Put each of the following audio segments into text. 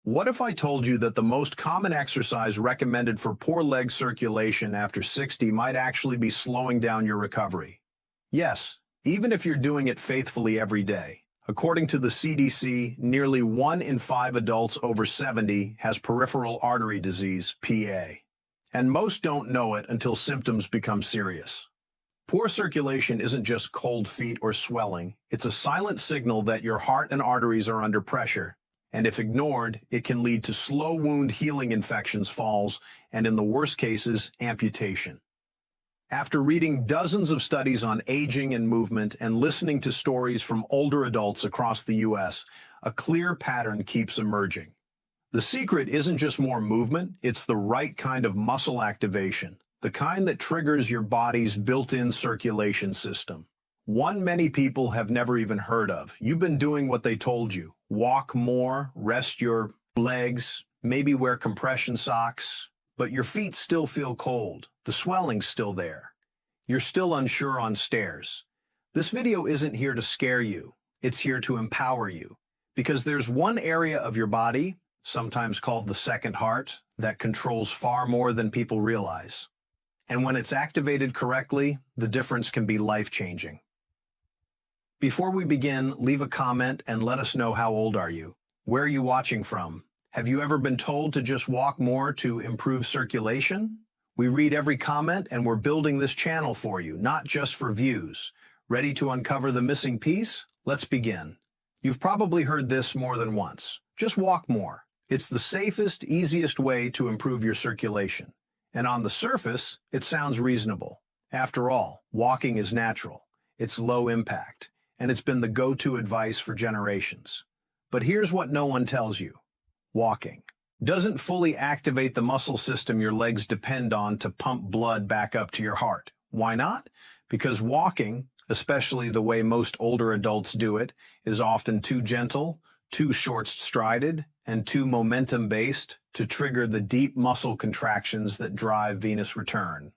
What if I told you that the most common exercise recommended for poor leg circulation after 60 might actually be slowing down your recovery? Yes, even if you're doing it faithfully every day. According to the CDC, nearly 1 in 5 adults over 70 has peripheral artery disease, PA. And most don't know it until symptoms become serious. Poor circulation isn't just cold feet or swelling. It's a silent signal that your heart and arteries are under pressure. And if ignored, it can lead to slow wound healing infections, falls, and in the worst cases, amputation. After reading dozens of studies on aging and movement and listening to stories from older adults across the U.S., a clear pattern keeps emerging. The secret isn't just more movement, it's the right kind of muscle activation, the kind that triggers your body's built-in circulation system. One many people have never even heard of. You've been doing what they told you. Walk more, rest your legs, maybe wear compression socks, but your feet still feel cold. The swelling's still there. You're still unsure on stairs. This video isn't here to scare you. It's here to empower you. Because there's one area of your body, sometimes called the second heart, that controls far more than people realize. And when it's activated correctly, the difference can be life-changing. Before we begin, leave a comment and let us know how old are you. Where are you watching from? Have you ever been told to just walk more to improve circulation? We read every comment and we're building this channel for you, not just for views. Ready to uncover the missing piece? Let's begin. You've probably heard this more than once. Just walk more. It's the safest, easiest way to improve your circulation. And on the surface, it sounds reasonable. After all, walking is natural. It's low impact. And it's been the go-to advice for generations. But here's what no one tells you. Walking doesn't fully activate the muscle system your legs depend on to pump blood back up to your heart. Why not? Because walking, especially the way most older adults do it, is often too gentle, too short-strided, and too momentum-based to trigger the deep muscle contractions that drive venous return.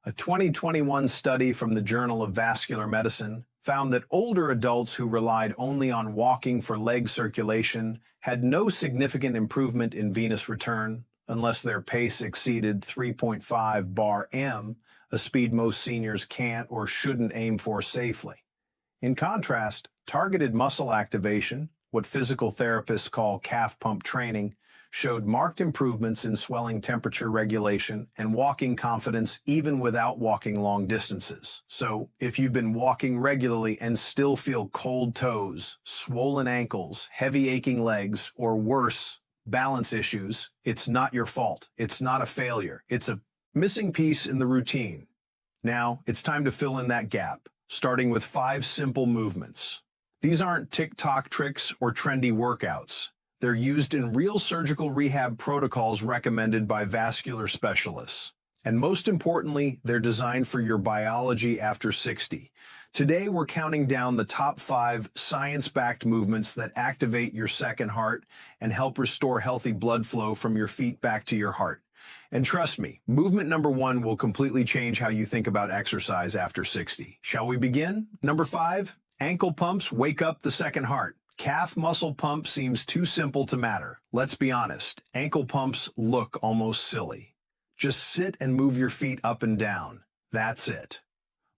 A 2021 study from the Journal of Vascular Medicine found that older adults who relied only on walking for leg circulation had no significant improvement in venous return unless their pace exceeded 3.5 bar/m, a speed most seniors can't or shouldn't aim for safely. In contrast, targeted muscle activation, what physical therapists call calf pump training, showed marked improvements in swelling temperature regulation and walking confidence even without walking long distances. So, if you've been walking regularly and still feel cold toes, swollen ankles, heavy aching legs, or worse, balance issues, it's not your fault. It's not a failure. It's a missing piece in the routine. Now, it's time to fill in that gap, starting with 5 simple movements. These aren't TikTok tricks or trendy workouts. They're used in real surgical rehab protocols recommended by vascular specialists. And most importantly, they're designed for your biology after 60. Today, we're counting down the top 5 science-backed movements that activate your second heart and help restore healthy blood flow from your feet back to your heart. And trust me, movement number 1 will completely change how you think about exercise after 60. Shall we begin? Number 5, ankle pumps wake up the second heart. Calf muscle pump seems too simple to matter. Let's be honest, ankle pumps look almost silly. Just sit and move your feet up and down. That's it.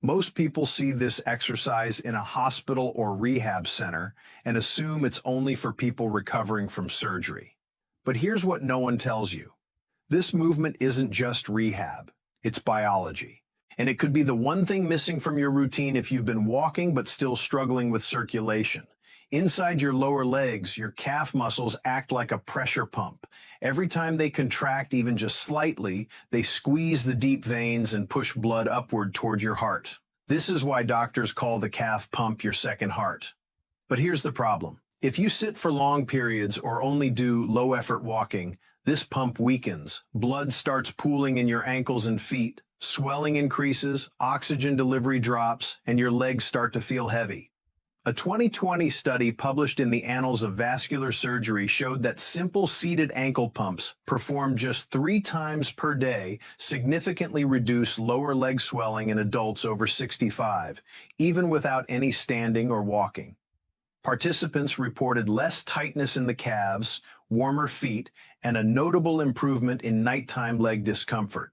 Most people see this exercise in a hospital or rehab center and assume it's only for people recovering from surgery. But here's what no one tells you. This movement isn't just rehab, it's biology. And it could be the one thing missing from your routine if you've been walking but still struggling with circulation. Inside your lower legs, your calf muscles act like a pressure pump. Every time they contract even just slightly, they squeeze the deep veins and push blood upward toward your heart. This is why doctors call the calf pump your second heart. But here's the problem. If you sit for long periods or only do low-effort walking, this pump weakens. Blood starts pooling in your ankles and feet, swelling increases, oxygen delivery drops, and your legs start to feel heavy. A 2020 study published in the Annals of Vascular Surgery showed that simple seated ankle pumps performed just 3 times per day significantly reduce lower leg swelling in adults over 65, even without any standing or walking. Participants reported less tightness in the calves, warmer feet, and a notable improvement in nighttime leg discomfort.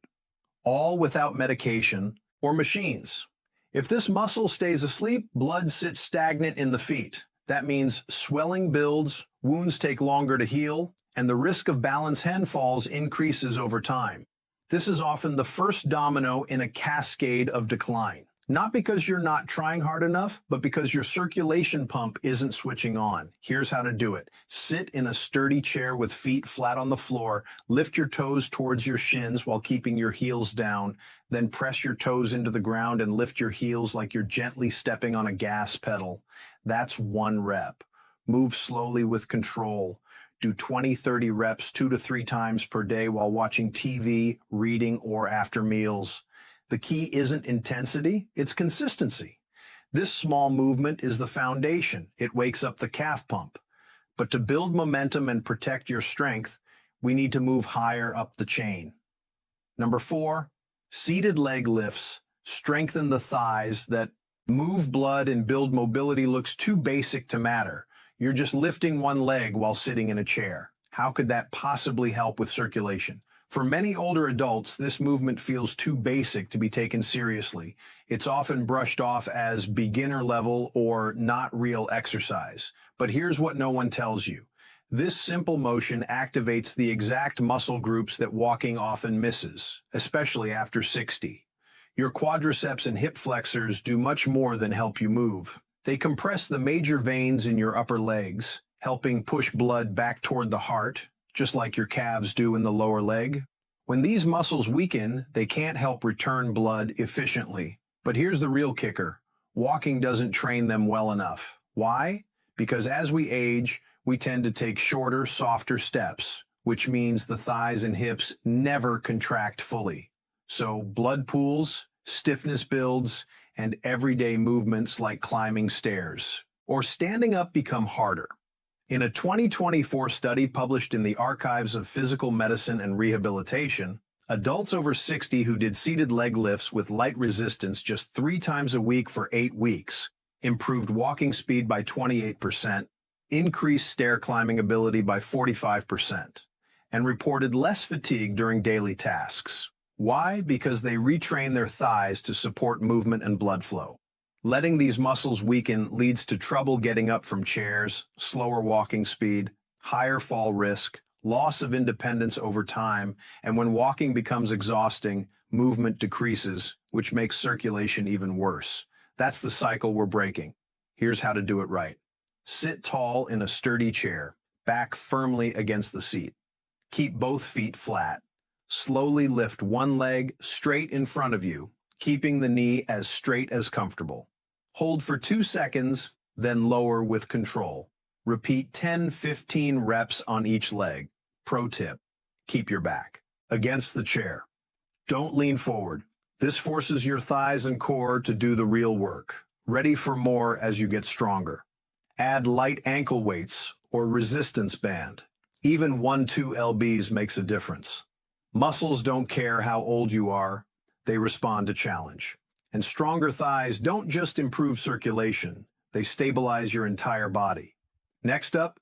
All without medication or machines. If this muscle stays asleep, blood sits stagnant in the feet. That means swelling builds, wounds take longer to heal, and the risk of balance hen falls increases over time. This is often the first domino in a cascade of decline. Not because you're not trying hard enough, but because your circulation pump isn't switching on. Here's how to do it. Sit in a sturdy chair with feet flat on the floor, lift your toes towards your shins while keeping your heels down, then press your toes into the ground and lift your heels like you're gently stepping on a gas pedal. That's 1 rep. Move slowly with control. Do 20-30 reps 2 to 3 times per day while watching TV, reading, or after meals. The key isn't intensity, it's consistency. This small movement is the foundation. It wakes up the calf pump. But to build momentum and protect your strength, we need to move higher up the chain. Number 4, seated leg lifts. Strengthen the thighs that move blood and build mobility looks too basic to matter. You're just lifting one leg while sitting in a chair. How could that possibly help with circulation? For many older adults, this movement feels too basic to be taken seriously. It's often brushed off as beginner level or not real exercise. But here's what no one tells you. This simple motion activates the exact muscle groups that walking often misses, especially after 60. Your quadriceps and hip flexors do much more than help you move. They compress the major veins in your upper legs, helping push blood back toward the heart, just like your calves do in the lower leg. When these muscles weaken, they can't help return blood efficiently. But here's the real kicker. Walking doesn't train them well enough. Why? Because as we age, we tend to take shorter, softer steps, which means the thighs and hips never contract fully. So blood pools, stiffness builds, and everyday movements like climbing stairs or standing up become harder. In a 2024 study published in the Archives of Physical Medicine and Rehabilitation, adults over 60 who did seated leg lifts with light resistance just 3 times a week for 8 weeks improved walking speed by 28%, increased stair climbing ability by 45%, and reported less fatigue during daily tasks. Why? Because they retrain their thighs to support movement and blood flow. Letting these muscles weaken leads to trouble getting up from chairs, slower walking speed, higher fall risk, loss of independence over time, and when walking becomes exhausting, movement decreases, which makes circulation even worse. That's the cycle we're breaking. Here's how to do it right. Sit tall in a sturdy chair, back firmly against the seat. Keep both feet flat. Slowly lift one leg straight in front of you, keeping the knee as straight as comfortable. Hold for 2 seconds, then lower with control. Repeat 10-15 reps on each leg. Pro tip, keep your back against the chair. Don't lean forward. This forces your thighs and core to do the real work. Ready for more as you get stronger. Add light ankle weights or resistance band. Even 1-2 lbs makes a difference. Muscles don't care how old you are. They respond to challenge. And stronger thighs don't just improve circulation, they stabilize your entire body. Next up,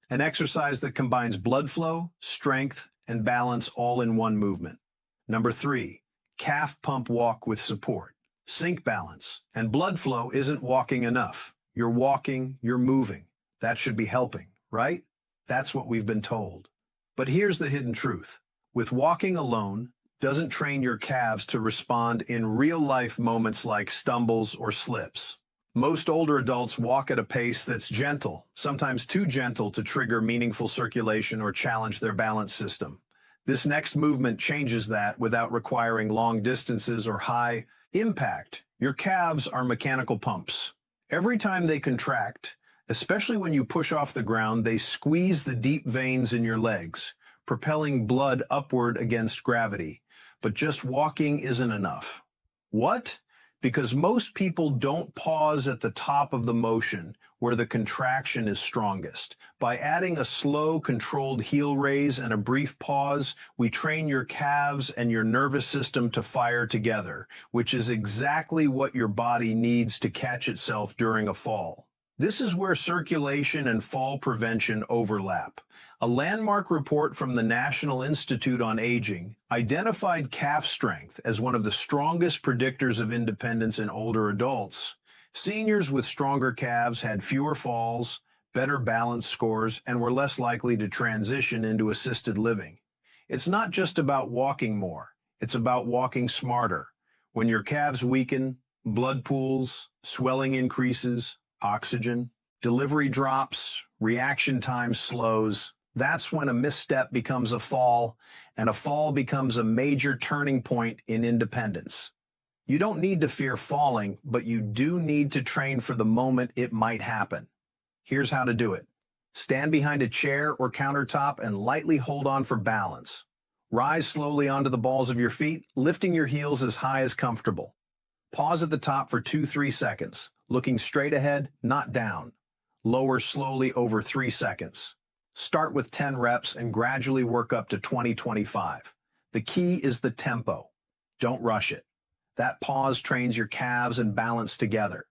an exercise that combines blood flow, strength, and balance all in one movement. Number 3, calf pump walk with support. Sync balance. And blood flow isn't walking enough. You're walking, you're moving. That should be helping, right? That's what we've been told. But here's the hidden truth. With walking alone, doesn't train your calves to respond in real-life moments like stumbles or slips. Most older adults walk at a pace that's gentle, sometimes too gentle to trigger meaningful circulation or challenge their balance system. This next movement changes that without requiring long distances or high impact. Your calves are mechanical pumps. Every time they contract, especially when you push off the ground, they squeeze the deep veins in your legs, propelling blood upward against gravity. But just walking isn't enough. What? Because most people don't pause at the top of the motion where the contraction is strongest. By adding a slow, controlled heel raise and a brief pause, we train your calves and your nervous system to fire together, which is exactly what your body needs to catch itself during a fall. This is where circulation and fall prevention overlap. A landmark report from the National Institute on Aging identified calf strength as one of the strongest predictors of independence in older adults. Seniors with stronger calves had fewer falls, better balance scores, and were less likely to transition into assisted living. It's not just about walking more, it's about walking smarter. When your calves weaken, blood pools, swelling increases, oxygen, delivery drops, reaction time slows. That's when a misstep becomes a fall, and a fall becomes a major turning point in independence. You don't need to fear falling, but you do need to train for the moment it might happen. Here's how to do it. Stand behind a chair or countertop and lightly hold on for balance. Rise slowly onto the balls of your feet, lifting your heels as high as comfortable. Pause at the top for 2-3 seconds, looking straight ahead, not down. Lower slowly over 3 seconds. Start with 10 reps and gradually work up to 20-25. The key is the tempo. Don't rush it. That pause trains your calves and balance together.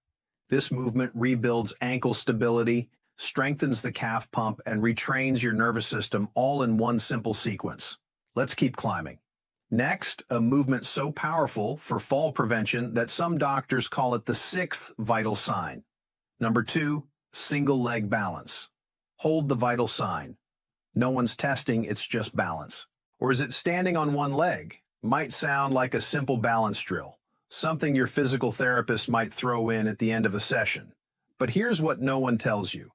This movement rebuilds ankle stability, strengthens the calf pump, and retrains your nervous system all in one simple sequence. Let's keep climbing. Next, a movement so powerful for fall prevention that some doctors call it the sixth vital sign. Number 2, single leg balance. Hold the vital sign. No one's testing, it's just balance. Or is it standing on one leg? Might sound like a simple balance drill, something your physical therapist might throw in at the end of a session. But here's what no one tells you.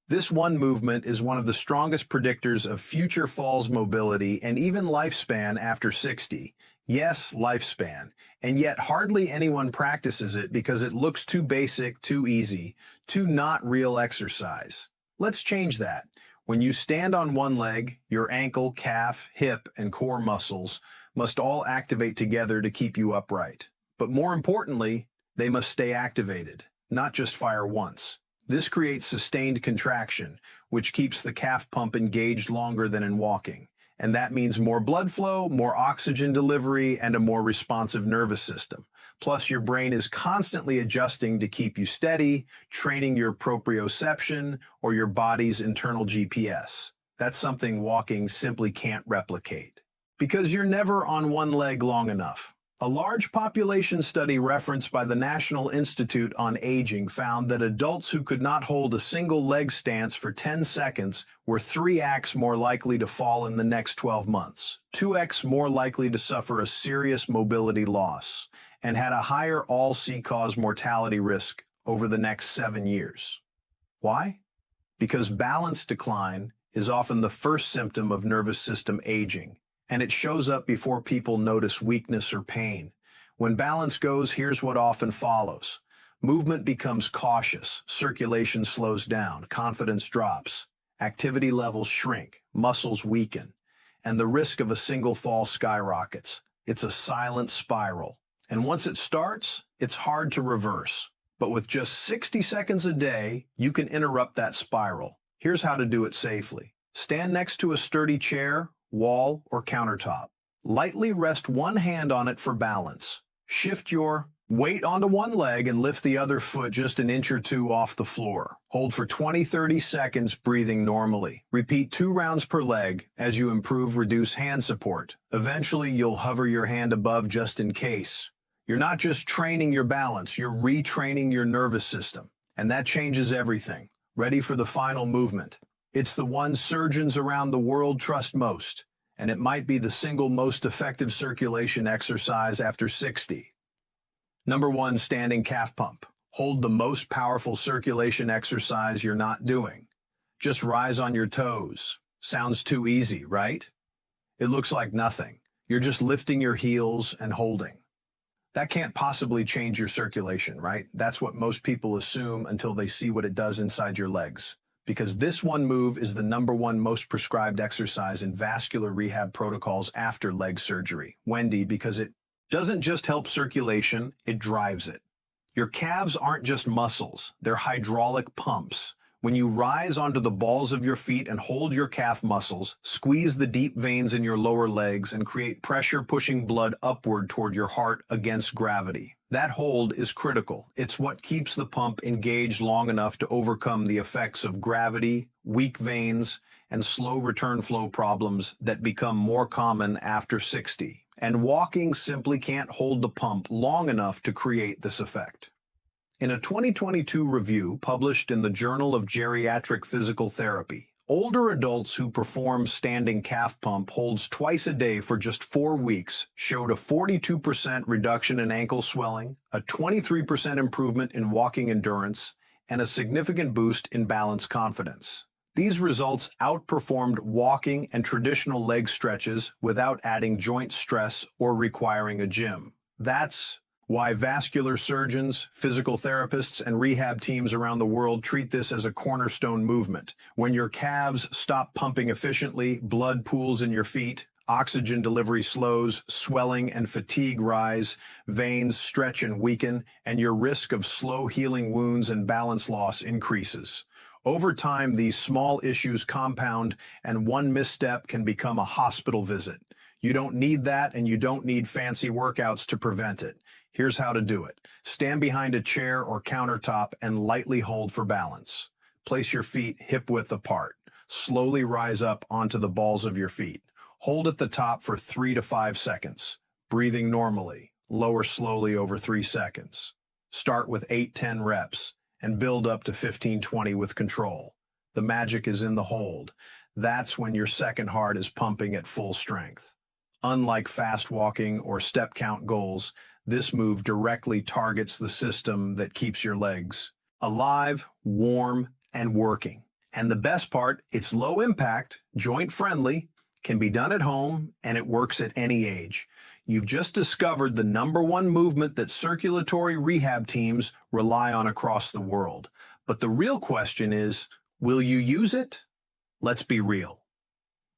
This one movement is one of the strongest predictors of future falls mobility and even lifespan after 60. Yes, lifespan. And yet hardly anyone practices it because it looks too basic, too easy, too not real exercise. Let's change that. When you stand on one leg, your ankle, calf, hip, and core muscles must all activate together to keep you upright. But more importantly, they must stay activated, not just fire once. This creates sustained contraction, which keeps the calf pump engaged longer than in walking. And that means more blood flow, more oxygen delivery, and a more responsive nervous system. Plus, your brain is constantly adjusting to keep you steady, training your proprioception or your body's internal GPS. That's something walking simply can't replicate. Because you're never on one leg long enough. A large population study referenced by the National Institute on Aging found that adults who could not hold a single leg stance for 10 seconds were 3x more likely to fall in the next 12 months, 2x more likely to suffer a serious mobility loss, and had a higher all-cause mortality risk over the next 7 years. Why? Because balance decline is often the first symptom of nervous system aging, and it shows up before people notice weakness or pain. When balance goes, here's what often follows. Movement becomes cautious, circulation slows down, confidence drops, activity levels shrink, muscles weaken, and the risk of a single fall skyrockets. It's a silent spiral. And once it starts, it's hard to reverse. But with just 60 seconds a day, you can interrupt that spiral. Here's how to do it safely. Stand next to a sturdy chair, wall, or countertop. Lightly rest one hand on it for balance. Shift your weight onto one leg and lift the other foot just an inch or two off the floor. Hold for 20-30 seconds, breathing normally. Repeat 2 rounds per leg. As you improve, reduce hand support. Eventually, you'll hover your hand above just in case. You're not just training your balance, you're retraining your nervous system. And that changes everything. Ready for the final movement. It's the one surgeons around the world trust most, and it might be the single most effective circulation exercise after 60. Number 1, standing calf pump. Hold the most powerful circulation exercise you're not doing. Just rise on your toes. Sounds too easy, right? It looks like nothing. You're just lifting your heels and holding. That can't possibly change your circulation, right? That's what most people assume until they see what it does inside your legs. Because this one move is the number 1 most prescribed exercise in vascular rehab protocols after leg surgery. Wendy, because it doesn't just help circulation, it drives it. Your calves aren't just muscles, they're hydraulic pumps. When you rise onto the balls of your feet and hold your calf muscles, squeeze the deep veins in your lower legs and create pressure pushing blood upward toward your heart against gravity. That hold is critical. It's what keeps the pump engaged long enough to overcome the effects of gravity, weak veins, and slow return flow problems that become more common after 60. And walking simply can't hold the pump long enough to create this effect. In a 2022 review published in the Journal of Geriatric Physical Therapy, older adults who perform standing calf pump holds twice a day for just 4 weeks showed a 42% reduction in ankle swelling, a 23% improvement in walking endurance, and a significant boost in balance confidence. These results outperformed walking and traditional leg stretches without adding joint stress or requiring a gym. That's why vascular surgeons, physical therapists, and rehab teams around the world treat this as a cornerstone movement. When your calves stop pumping efficiently, blood pools in your feet, oxygen delivery slows, swelling and fatigue rise, veins stretch and weaken, and your risk of slow healing wounds and balance loss increases. Over time, these small issues compound, and one misstep can become a hospital visit. You don't need that, and you don't need fancy workouts to prevent it. Here's how to do it. Stand behind a chair or countertop and lightly hold for balance. Place your feet hip-width apart. Slowly rise up onto the balls of your feet. Hold at the top for 3 to 5 seconds, breathing normally. Lower slowly over 3 seconds. Start with 8-10 reps and build up to 15-20 with control. The magic is in the hold. That's when your second heart is pumping at full strength. Unlike fast walking or step count goals, this move directly targets the system that keeps your legs alive, warm, and working. And the best part, it's low impact, joint friendly, can be done at home, and it works at any age. You've just discovered the #1 movement that circulatory rehab teams rely on across the world. But the real question is, will you use it? Let's be real.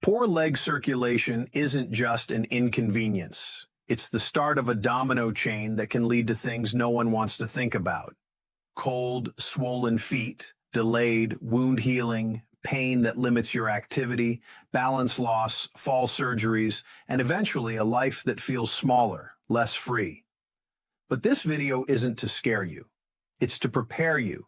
Poor leg circulation isn't just an inconvenience. It's the start of a domino chain that can lead to things no one wants to think about. Cold, swollen feet, delayed wound healing, pain that limits your activity, balance loss, fall surgeries, and eventually a life that feels smaller, less free. But this video isn't to scare you. It's to prepare you,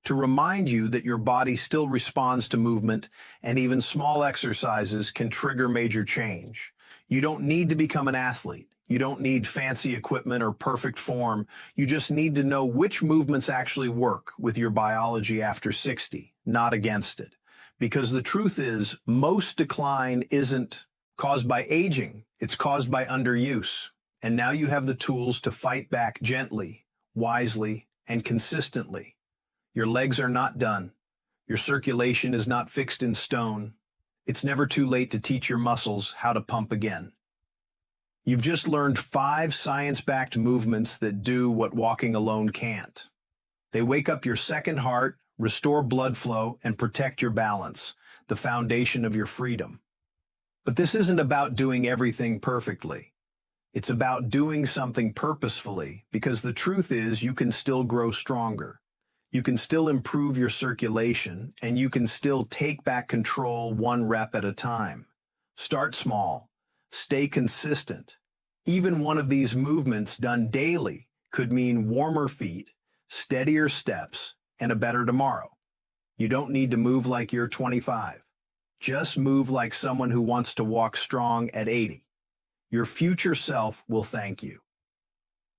to remind you that your body still responds to movement, and even small exercises can trigger major change. You don't need to become an athlete. You don't need fancy equipment or perfect form. You just need to know which movements actually work with your biology after 60, not against it. Because the truth is, most decline isn't caused by aging, it's caused by underuse. And now you have the tools to fight back gently, wisely, and consistently. Your legs are not done. Your circulation is not fixed in stone. It's never too late to teach your muscles how to pump again. You've just learned 5 science-backed movements that do what walking alone can't. They wake up your second heart, restore blood flow, and protect your balance, the foundation of your freedom. But this isn't about doing everything perfectly. It's about doing something purposefully, because the truth is you can still grow stronger. You can still improve your circulation, and you can still take back control 1 rep at a time. Start small. Stay consistent. Even one of these movements done daily could mean warmer feet, steadier steps, and a better tomorrow. You don't need to move like you're 25. Just move like someone who wants to walk strong at 80. Your future self will thank you.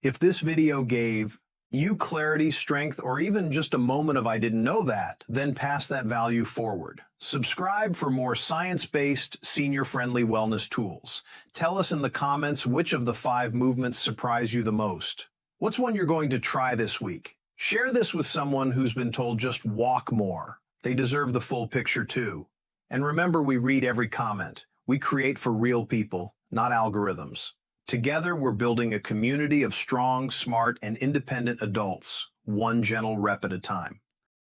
If this video gave you clarity, strength, or even just a moment of "I didn't know that," then pass that value forward. Subscribe for more science-based, senior-friendly wellness tools. Tell us in the comments which of the 5 movements surprise you the most. What's one you're going to try this week? Share this with someone who's been told just walk more. They deserve the full picture too. And remember, we read every comment. We create for real people, not algorithms. Together, we're building a community of strong, smart, and independent adults, 1 gentle rep at a time.